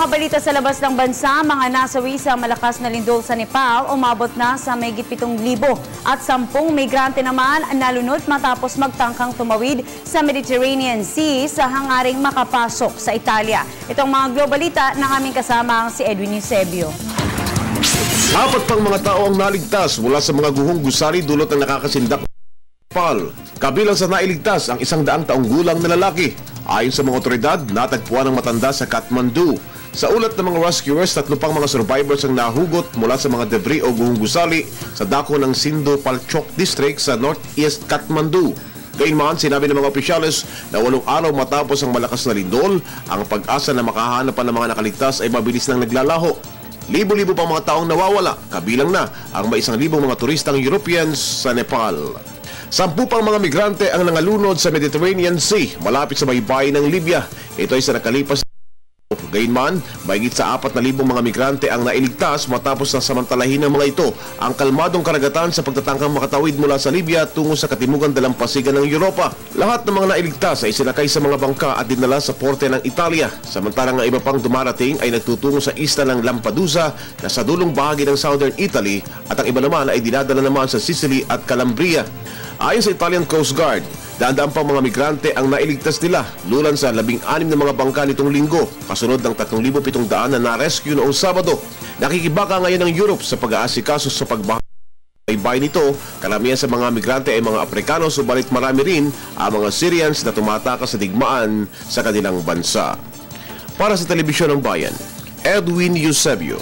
Mga balita sa labas ng bansa, mga nasawi sa malakas na lindol sa Nepal, umabot na sa mahigit 7,000 at 10 migrante naman nalunod matapos magtangkang tumawid sa Mediterranean Sea sa hangaring makapasok sa Italia. Itong mga globalita ng aming kasama si Edwin Eusebio. 4 pang mga tao ang naligtas mula sa mga guhong gusali dulot ng nakakasindak Nepal. Kabilang sa nailigtas ang 100 taong gulang na lalaki. Ayon sa mga otoridad, natagpuan ng matanda sa Kathmandu. Sa ulat ng mga rescuers, 3 pang mga survivors ang nahugot mula sa mga debris o guhong gusali sa dako ng Sindo Palchok District sa Northeast Kathmandu. Gayunman, sinabi ng mga opisyalis na 8 araw matapos ang malakas na lindol, ang pag-asa na makahanap pa ng mga nakaligtas ay mabilis nang naglalaho. Libo-libo pang mga taong nawawala, kabilang na ang may 1,000 mga turistang Europeans sa Nepal. 10 pang mga migrante ang nangalunod sa Mediterranean Sea malapit sa baybayin ng Libya. Ito ay sa nakalipas. Gayunman, mahigit sa 4,000 mga migrante ang nailigtas matapos na samantalahin ng mga ito ang kalmadong karagatan sa pagtatangkang makatawid mula sa Libya tungo sa katimugang dalampasigan ng Europa. Lahat ng mga nailigtas ay sinakay sa mga bangka at dinala sa porte ng Italia, samantalang ang iba pang dumarating ay nagtutungo sa isla ng Lampedusa na sa dulong bahagi ng Southern Italy at ang iba naman ay dinadala naman sa Sicily at Calabria. Ayon sa Italian Coast Guard, daan pang mga migrante ang nailigtas nila lulan sa 16 na mga bangka nitong linggo, kasunod ng 3,700 na na-rescue noong Sabado. Nakikibaka ngayon ang Europe sa pag-aasikaso sa pagbahay nito. Karamihan sa mga migrante ay mga Afrikano, subalit marami rin ang mga Syrians na tumatakas sa digmaan sa kanilang bansa. Para sa Telebisyon ng Bayan, Edwin Eusebio.